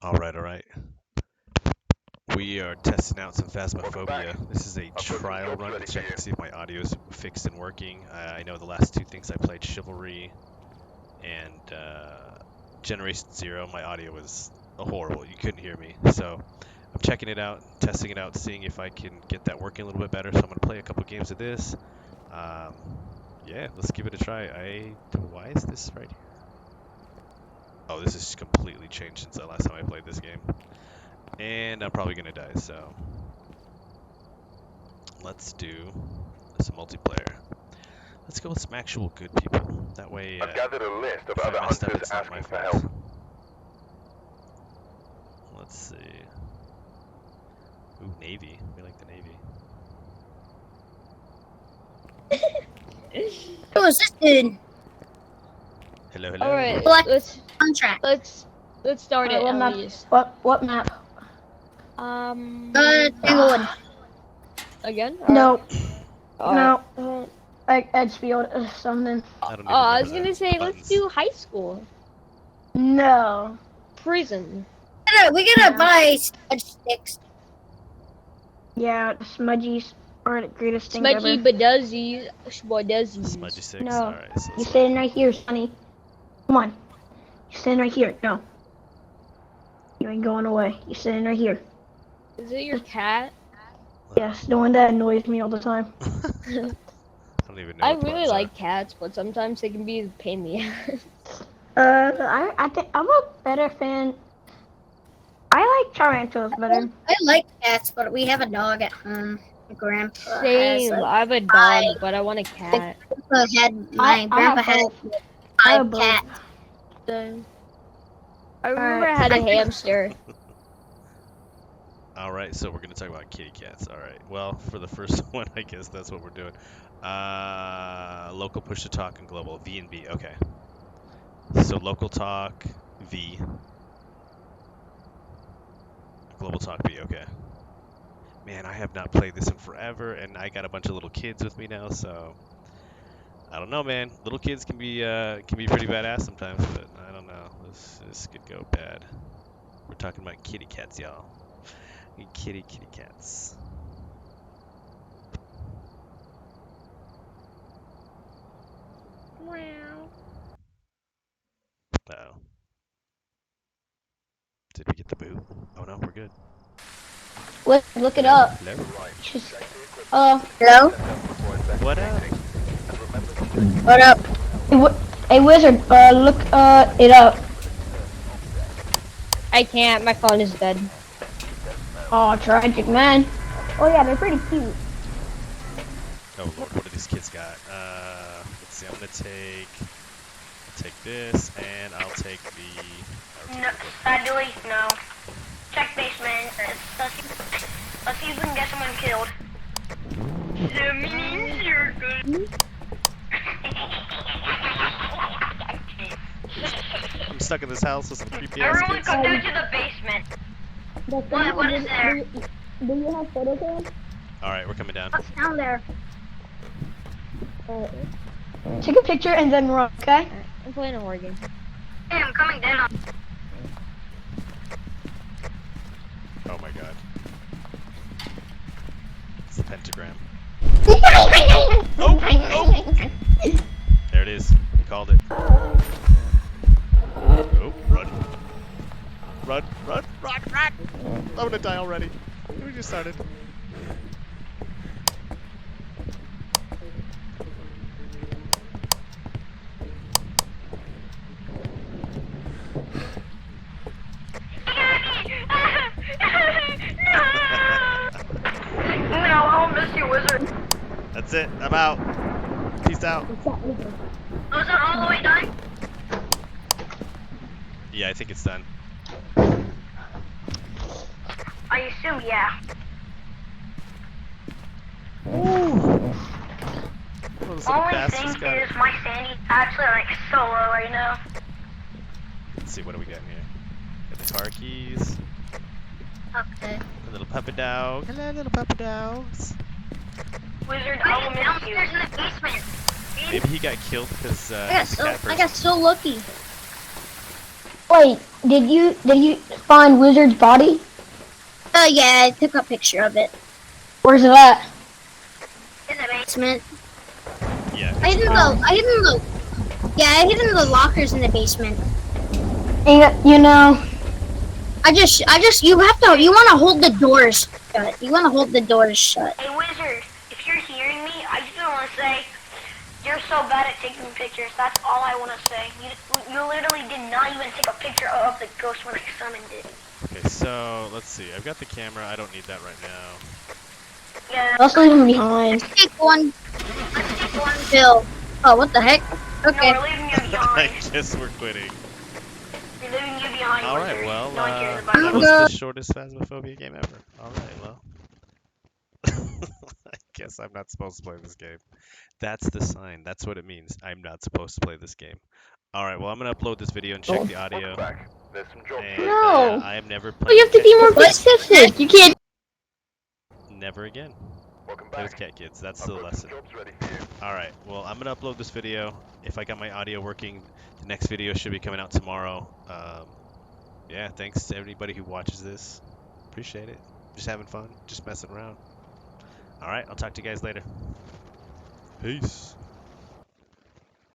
Alright, alright. We are testing out some Phasmophobia. This is a trial run to check and see if my audio is fixed and working. I know the last two things I played, Chivalry and Generation Zero, my audio was horrible. You couldn't hear me. So I'm checking it out, testing it out, seeing if I can get that working a little bit better. So I'm going to play a couple games of this. Yeah, let's give it a try. Why is this right here? Oh, this has completely changed since the last time I played this game. And I'm probably gonna die, so let's do some multiplayer. Let's go with some actual good people. That way, I've gathered a list of if other I messed up, hunters it's not my asking for fault. help. Let's see. Ooh, Navy. We like the Navy. Who is this dude? Hello, hello. Alright, Black let's contract. start it what at map? least. What map? Tanglewood. Again? No, Alright. no. Edgefield or something. I don't even I was remember gonna the say, let's buttons. do high school. No. Prison. We gotta buy smudge sticks. Yeah, smudgies are the greatest thing Smudgy ever. baduzzy. Baduzzies. Smudgy 6? No. Alright, so You're let's standing right here, Sonny. Come on. You're standing right here. No. You ain't going away. You're standing right here. Is it your cat? Yes, the one that annoys me all the time. I don't even know I what the really buttons are. like cats, but sometimes they can be a pain in the ass. I think I'm a better fan. I like tarantulas better. I like cats, but we have a dog at home. My grandpa Same. has I have a dog, but I want a cat. my grandpa have has both. I have five both. cats. I remember I Alright. had a hamster. Alright, so we're gonna talk about kitty cats. Alright, well, for the first one, I guess that's what we're doing. Local push to talk and global. V and B, okay. So local talk, V. Global talk, B, okay. Man, I have not played this in forever, and I got a bunch of little kids with me now, so I don't know, man. Little kids can be pretty badass sometimes, but I don't know. This could go bad. We're talking about kitty cats, y'all. Kitty cats. Uh-oh. Did we get the boot? Oh no, we're good. Look it up. Hello? Just, Hello? What up? What up? hey wizard, look it up. I can't. My phone is dead. Oh, tragic, man. Oh yeah, they're pretty cute. Oh lord, what do these kids got? Let's see, I'm gonna take this, and I'll take the... No, sadly, no. Check basement. Let's see if we can get someone killed. The mini circle. I'm stuck in this house with some creepy ass Everyone kids. come down to the basement. What is there? Do you have photo cam? Alright, we're coming down. What's down there? Take a picture and then run, okay? I'm playing a horror game. Hey, I'm coming down. Oh my god. It's the pentagram. There it is. He called it. Oh, run. Run. I'm gonna die already. We just started. No, I'll miss you, wizard. That's it. I'm out. Peace out. Was it all the way done? Yeah, I think it's done. I assume, yeah. Those little Only bastards thing got it. is my sandy's actually like so low right now. Let's see, what do we got here? Got the car keys. Okay. A little puppy dog. Hello, little puppy dogs. Wizard, I will miss you. Downstairs in the basement. Maybe he got killed because I his cat got person. so lucky. Wait, did you find Wizard's body? Oh yeah, I took a picture of it. Where's it at? In the Basement. basement. Yeah. I hid in the lockers in the basement. And, you know, You want to hold the doors shut. You want to hold the doors shut. Hey, Wizard, if you're hearing me, I just want to say you're so bad at taking pictures. That's all I want to say. You literally did not even take a picture of the ghost when I summoned it. Okay, so let's see. I've got the camera. I don't need that right now. Yeah. let's leave him behind. Let's take one bill. Oh, what the heck? Okay. No, we're leaving you I behind. guess we're quitting. We're leaving you behind, All right, Wizard. well, No one cares about that you. was the shortest Phasmophobia game ever. All right, well. I guess I'm not supposed to play this game. That's the sign. That's what it means. I'm not supposed to play this game. All right, well, I'm going to upload this video and check the audio. And No. I am never Oh, playing you have to be more What? specific. You can't. Never again. Play with cat kids. That's the lesson. Alright, well, I'm going to upload this video. If I got my audio working, the next video should be coming out tomorrow. Yeah, thanks to everybody who watches this. Appreciate it. Just having fun. Just messing around. Alright, I'll talk to you guys later. Peace.